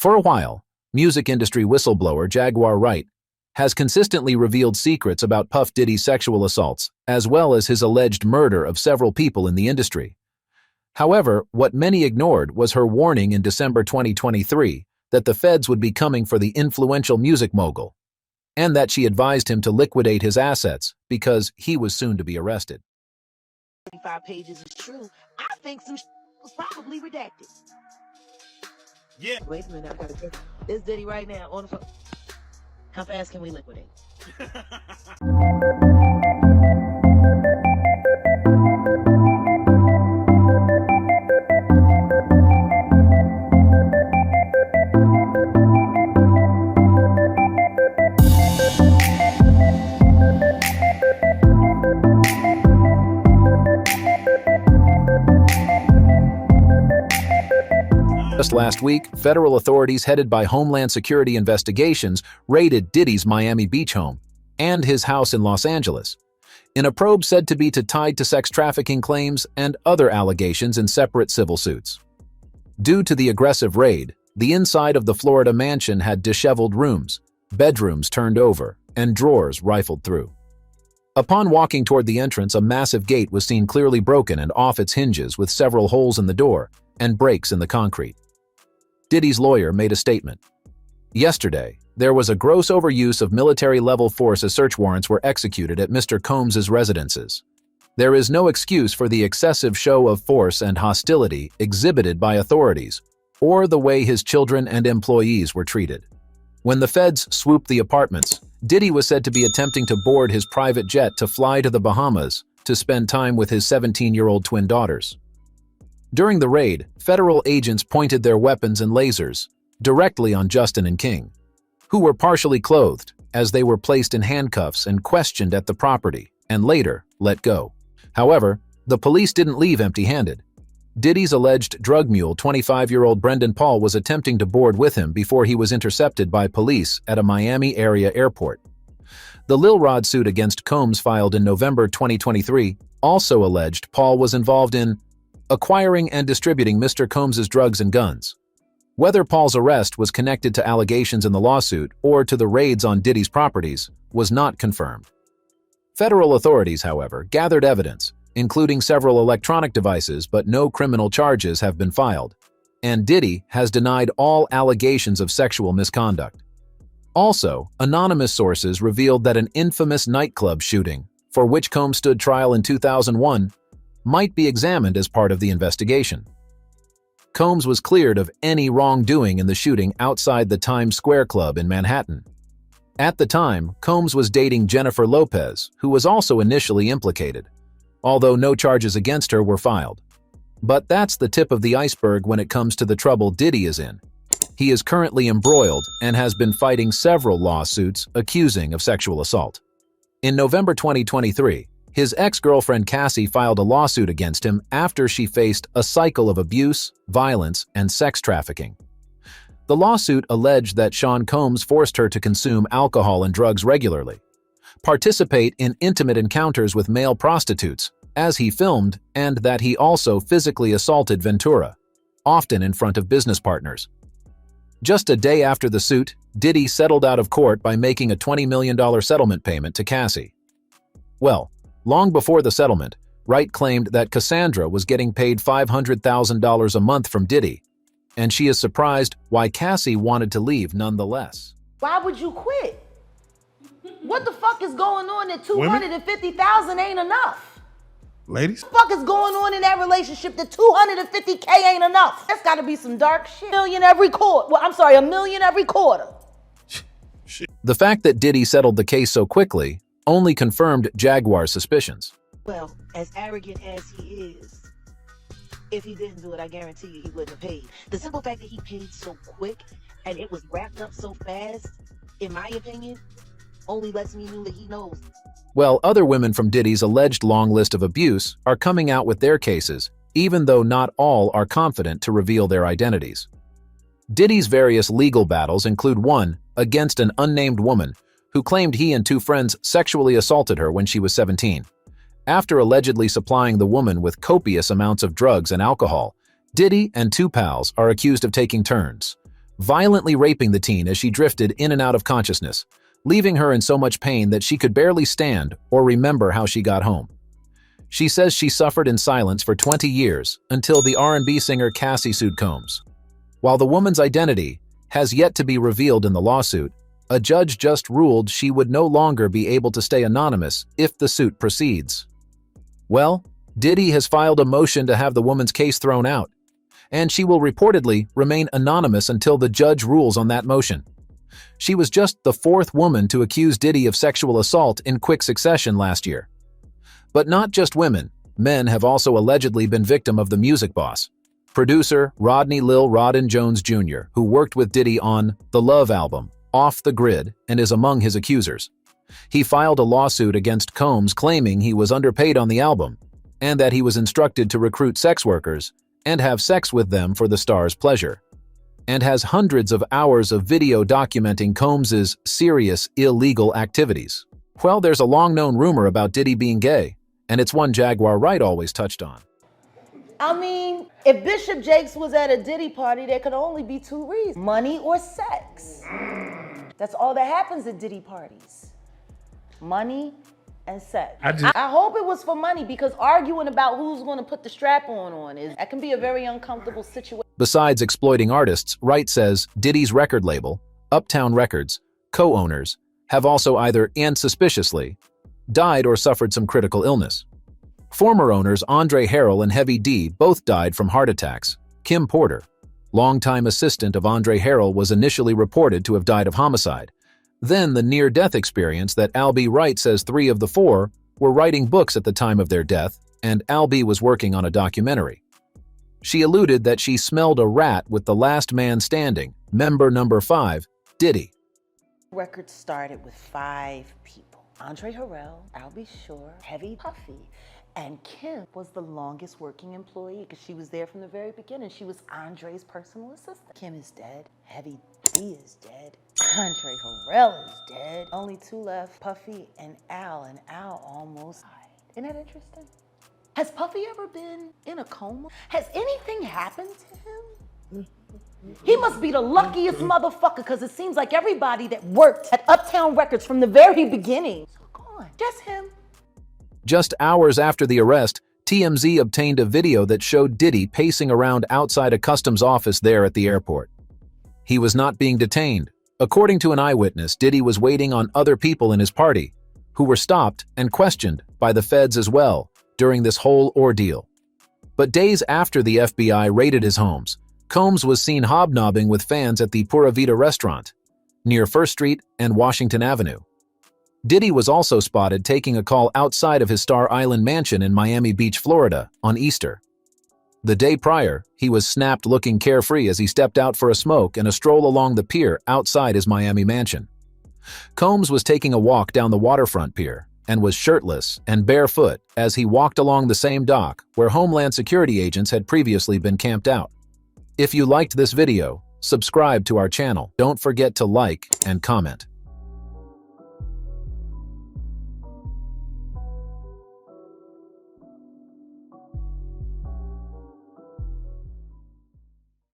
For a while, music industry whistleblower Jaguar Wright has consistently revealed secrets about Puff Diddy's sexual assaults, as well as his alleged murder of several people in the industry. However, what many ignored was her warning in December 2023 that the feds would be coming for the influential music mogul, and that she advised him to liquidate his assets because he was soon to be arrested. 35 pages is true. I think some was probably redacted. Yeah. Wait a minute, I gotta get this Diddy right now on the phone. How fast can we liquidate? Just last week, federal authorities headed by Homeland Security investigations raided Diddy's Miami Beach home and his house in Los Angeles, in a probe said to be tied to sex trafficking claims and other allegations in separate civil suits. Due to the aggressive raid, the inside of the Florida mansion had disheveled rooms, bedrooms turned over, and drawers rifled through. Upon walking toward the entrance, a massive gate was seen clearly broken and off its hinges with several holes in the door and breaks in the concrete. Diddy's lawyer made a statement. Yesterday, there was a gross overuse of military-level force as search warrants were executed at Mr. Combs's residences. There is no excuse for the excessive show of force and hostility exhibited by authorities, or the way his children and employees were treated. When the feds swooped the apartments, Diddy was said to be attempting to board his private jet to fly to the Bahamas to spend time with his 17-year-old twin daughters. During the raid, federal agents pointed their weapons and lasers directly on Justin and King, who were partially clothed as they were placed in handcuffs and questioned at the property and later let go. However, the police didn't leave empty-handed. Diddy's alleged drug mule, 25-year-old Brendan Paul, was attempting to board with him before he was intercepted by police at a Miami area airport. The Lil Rod suit against Combs filed in November 2023 also alleged Paul was involved in acquiring and distributing Mr. Combs's drugs and guns. Whether Paul's arrest was connected to allegations in the lawsuit or to the raids on Diddy's properties was not confirmed. Federal authorities, however, gathered evidence, including several electronic devices, but no criminal charges have been filed, and Diddy has denied all allegations of sexual misconduct. Also, anonymous sources revealed that an infamous nightclub shooting, for which Combs stood trial in 2001, might be examined as part of the investigation. Combs was cleared of any wrongdoing in the shooting outside the Times Square Club in Manhattan. At the time, Combs was dating Jennifer Lopez, who was also initially implicated, although no charges against her were filed. But that's the tip of the iceberg when it comes to the trouble Diddy is in. He is currently embroiled and has been fighting several lawsuits accusing of sexual assault. In November 2023, his ex-girlfriend Cassie filed a lawsuit against him after she faced a cycle of abuse, violence, and sex trafficking. The lawsuit alleged that Sean Combs forced her to consume alcohol and drugs regularly, participate in intimate encounters with male prostitutes, as he filmed, and that he also physically assaulted Ventura, often in front of business partners. Just a day after the suit, Diddy settled out of court by making a $20 million settlement payment to Cassie. Well, long before the settlement, Wright claimed that Cassandra was getting paid $500,000 a month from Diddy, and she is surprised why Cassie wanted to leave nonetheless. Why would you quit? What the fuck is going on that $250,000 ain't enough? Ladies? What the fuck is going on in that relationship that $250K ain't enough? That's gotta be some dark shit. $1 million every quarter. The fact that Diddy settled the case so quickly only confirmed Jaguar's suspicions. Well, as arrogant as he is, if he didn't do it, I guarantee you he wouldn't have paid. The simple fact that he paid so quick and it was wrapped up so fast, in my opinion, only lets me know that he knows. Well, other women from Diddy's alleged long list of abuse are coming out with their cases, even though not all are confident to reveal their identities. Diddy's various legal battles include one against an unnamed woman who claimed he and two friends sexually assaulted her when she was 17. After allegedly supplying the woman with copious amounts of drugs and alcohol, Diddy and two pals are accused of taking turns, violently raping the teen as she drifted in and out of consciousness, leaving her in so much pain that she could barely stand or remember how she got home. She says she suffered in silence for 20 years until the R&B singer Cassie sued Combs. While the woman's identity has yet to be revealed in the lawsuit, a judge just ruled she would no longer be able to stay anonymous if the suit proceeds. Well, Diddy has filed a motion to have the woman's case thrown out, and she will reportedly remain anonymous until the judge rules on that motion. She was just the fourth woman to accuse Diddy of sexual assault in quick succession last year. But not just women, men have also allegedly been victim of the music boss. Producer Rodney Lil Rodden Jones Jr., who worked with Diddy on the Love album, Off the Grid, and is among his accusers. He filed a lawsuit against Combs claiming he was underpaid on the album and that he was instructed to recruit sex workers and have sex with them for the star's pleasure, and has hundreds of hours of video documenting Combs's serious illegal activities. Well, there's a long-known rumor about Diddy being gay, and it's one Jaguar Wright always touched on. I mean, if Bishop Jakes was at a Diddy party, there could only be two reasons: money or sex. That's all that happens at Diddy parties. Money and sex. I hope it was for money, because arguing about who's going to put the strap-on that can be a very uncomfortable situation. Besides exploiting artists, Wright says Diddy's record label, Uptown Records, co-owners, have also either, and suspiciously, died or suffered some critical illness. Former owners Andre Harrell and Heavy D both died from heart attacks. Kim Porter, longtime assistant of Andre Harrell, was initially reported to have died of homicide. Then the near-death experience that Albie Wright says 3 of the 4 were writing books at the time of their death, and Albie was working on a documentary. She alluded that she smelled a rat with the last man standing, member number 5, Diddy. Record started with 5 people: Andre Harrell, Albie Shore, Heavy Puffy, and Kim was the longest working employee because she was there from the very beginning. She was Andre's personal assistant. Kim is dead. Heavy D is dead. Andre Harrell is dead. Only 2 left, Puffy and Al almost died. Isn't that interesting? Has Puffy ever been in a coma? Has anything happened to him? He must be the luckiest motherfucker, because it seems like everybody that worked at Uptown Records from the very beginning is gone. Just him. Just hours after the arrest, TMZ obtained a video that showed Diddy pacing around outside a customs office there at the airport. He was not being detained. According to an eyewitness, Diddy was waiting on other people in his party, who were stopped and questioned by the feds as well during this whole ordeal. But days after the FBI raided his homes, Combs was seen hobnobbing with fans at the Pura Vida restaurant near First Street and Washington Avenue. Diddy was also spotted taking a call outside of his Star Island mansion in Miami Beach, Florida, on Easter. The day prior, he was snapped looking carefree as he stepped out for a smoke and a stroll along the pier outside his Miami mansion. Combs was taking a walk down the waterfront pier and was shirtless and barefoot as he walked along the same dock where Homeland Security agents had previously been camped out. If you liked this video, subscribe to our channel. Don't forget to like and comment.